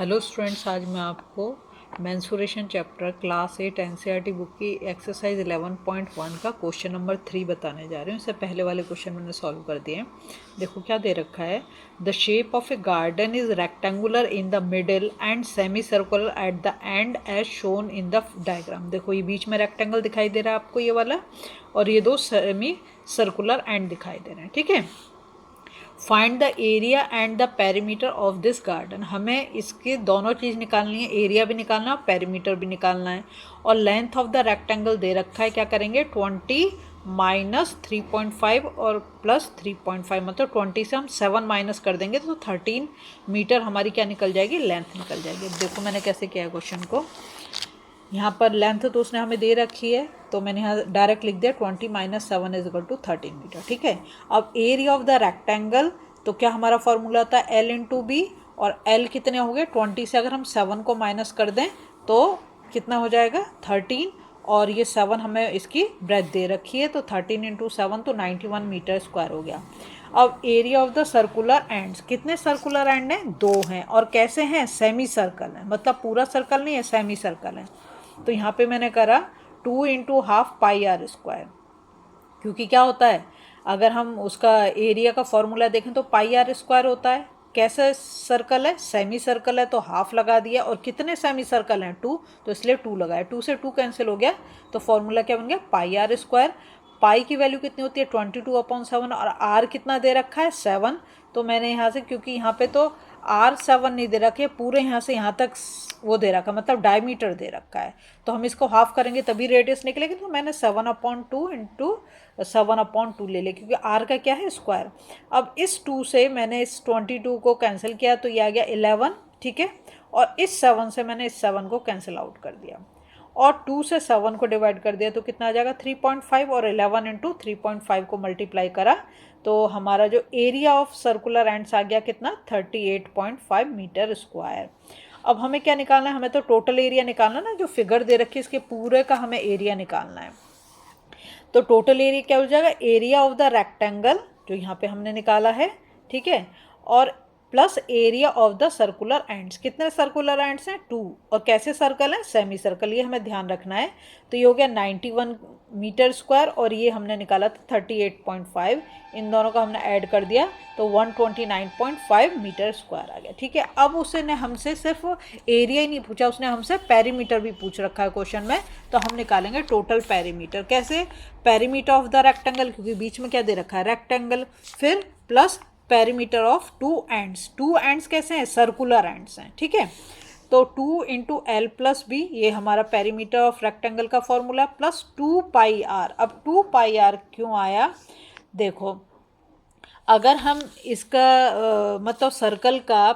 Hello students, आज मैं आपको mensuration chapter class 8 NCERT book की एक्सरसाइज 11.1 का क्वेश्चन नंबर 3 बताने जा रही हूँ। इससे पहले वाले क्वेश्चन मैंने सॉल्व कर दिए हैं। देखो क्या दे रखा है। The shape of a garden is rectangular in the middle and semi circular at the end as shown in the diagram. देखो ये बीच में रेक्टेंगल दिखाई दे रहा है आपको ये वाला, और ये दो सेमी सर्कुलर एंड दिखाई दे रहे हैं। ठीक है, find the area and the perimeter of this garden. हमें इसके दोनों चीज़ निकालनी है, एरिया भी निकालना है और पेरीमीटर भी निकालना है। और लेंथ ऑफ द रेक्टेंगल दे रखा है, क्या करेंगे 20 माइनस 3.5 और प्लस 3.5, मतलब 20 से हम 7 माइनस कर देंगे तो 13 मीटर हमारी क्या निकल जाएगी, लेंथ निकल जाएगी। देखो मैंने कैसे किया है क्वेश्चन को। यहाँ पर लेंथ तो उसने हमें दे रखी है, तो मैंने यहाँ डायरेक्ट लिख दिया 20 minus 7 is equal to 13 metre. ठीक है, अब एरिया ऑफ द रेक्टेंगल, तो क्या हमारा फॉर्मूला था L इंटू बी, और L कितने हो गए 20 से अगर हम 7 को माइनस कर दें तो कितना हो जाएगा 13, और ये 7 हमें इसकी ब्रेथ दे रखी है, तो 13 इंटू 7 तो 91 मीटर स्क्वायर हो गया। अब area of the circular ends, कितने सर्कुलर एंड हैं, 2 हैं, और कैसे हैं, सेमी सर्कल है, मतलब पूरा सर्कल नहीं है, सेमी सर्कल है। तो यहाँ पे मैंने करा 2 into half pi r square, क्योंकि क्या होता है अगर हम उसका एरिया का फॉर्मूला देखें तो पाई आर स्क्वायर होता है। कैसा सर्कल है, सेमी सर्कल है, तो हाफ लगा दिया, और कितने सेमी सर्कल हैं 2, तो इसलिए 2 लगाया। 2 से 2 कैंसिल हो गया, तो फॉर्मूला क्या बन गया पाई आर स्क्वायर। पाई की वैल्यू कितनी होती है 22/7, और आर कितना दे रखा है 7, तो मैंने यहाँ से, क्योंकि यहाँ पे तो आर 7 नहीं दे रखे, पूरे यहाँ से यहाँ तक वो दे रखा, मतलब डायमीटर दे रखा है, तो हम इसको हाफ करेंगे तभी रेडियस निकलेगी, तो मैंने 7/2 इंटू 7/2 ले लिया, क्योंकि आर का क्या है स्क्वायर। अब इस 2 से मैंने इस 22 को कैंसिल किया, तो ये आ गया 11। ठीक है, और इस 7 से मैंने इस 7 को कैंसिल आउट कर दिया, और 2 से 7 को डिवाइड कर दिया, तो कितना आ जाएगा 3.5, और 11 इंटू 3.5 को मल्टीप्लाई करा, तो हमारा जो एरिया ऑफ सर्कुलर एंड्स आ गया कितना 38.5 मीटर स्क्वायर। अब हमें क्या निकालना है, हमें तो टोटल एरिया निकालना ना, जो फिगर दे रखी है इसके पूरे का हमें एरिया निकालना है। तो टोटल एरिया क्या हो जाएगा, एरिया ऑफ द रेक्टेंगल जो यहाँ पे हमने निकाला है, ठीक है, और plus area of the circular ends. कितने सर्कुलर एंड्स हैं 2, और कैसे सर्कल हैं, सेमी सर्कल, ये हमें ध्यान रखना है। तो ये हो गया 91 मीटर स्क्वायर, और ये हमने निकाला था 38.5, इन दोनों का हमने ऐड कर दिया तो 129.5 मीटर स्क्वायर आ गया। ठीक है, अब उसने हमसे सिर्फ एरिया ही नहीं पूछा, उसने हमसे पेरीमीटर भी पूछ रखा है क्वेश्चन में, तो हम निकालेंगे टोटल पेरीमीटर। कैसे, पेरीमीटर ऑफ द रेक्टेंगल, क्योंकि बीच में क्या दे रखा है रेक्टेंगल, फिर plus perimeter of 2 ends. 2 ends कैसे हैं, सर्कुलर एंड्स हैं। ठीक है, तो 2 इंटू एल प्लस बी, ये हमारा पेरीमीटर ऑफ रेक्टेंगल का फॉर्मूला, प्लस 2 पाई आर। अब 2 पाई आर क्यों आया, देखो अगर हम इसका मतलब सर्कल का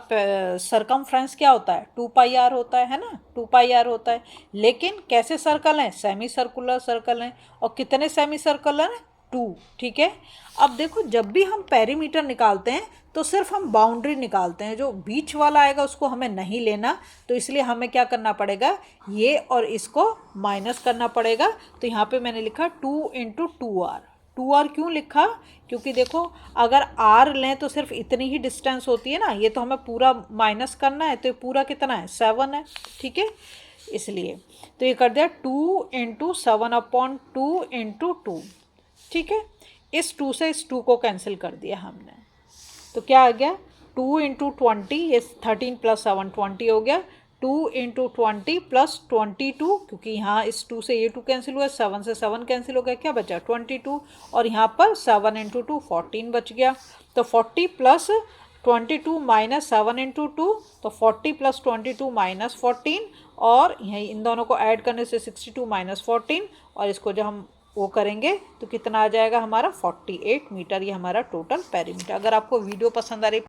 सरकमफ्रेंस क्या होता है 2 पाई आर होता है ना, 2 पाई आर होता है, लेकिन कैसे सर्कल हैं, सेमी सर्कुलर सर्कल हैं, और कितने सेमी सर्कल हैं 2। ठीक है, अब देखो जब भी हम पेरीमीटर निकालते हैं तो सिर्फ हम बाउंड्री निकालते हैं, जो बीच वाला आएगा उसको हमें नहीं लेना, तो इसलिए हमें क्या करना पड़ेगा, ये और इसको माइनस करना पड़ेगा। तो यहाँ पे मैंने लिखा 2 इंटू 2r। 2r क्यों लिखा, क्योंकि देखो अगर r लें तो सिर्फ इतनी ही डिस्टेंस होती है ना, ये तो हमें पूरा माइनस करना है, तो ये पूरा कितना है 7 है। ठीक है, इसलिए तो ये कर दिया 2 इंटू 7/2 इंटू 2। ठीक है, इस 2 से इस 2 को कैंसिल कर दिया हमने, तो क्या आ गया 2 इंटू 20, ये 13 प्लस 7 20 हो गया, 2 इंटू 20 प्लस 22, क्योंकि यहाँ इस 2 से ये 2 कैंसिल हुआ, 7 से 7 कैंसिल हो गया, क्या बचा 22, और यहाँ पर 7 इंटू 2 14 बच गया। तो 40 प्लस 22 माइनस 7 इंटू 2, तो 40 प्लस 22 माइनस 14, और यही इन दोनों को ऐड करने से 62 माइनस 14, और इसको जब हम वो करेंगे तो कितना आ जाएगा हमारा 48 मीटर, ये हमारा टोटल पेरीमीटर। अगर आपको वीडियो पसंद आ रही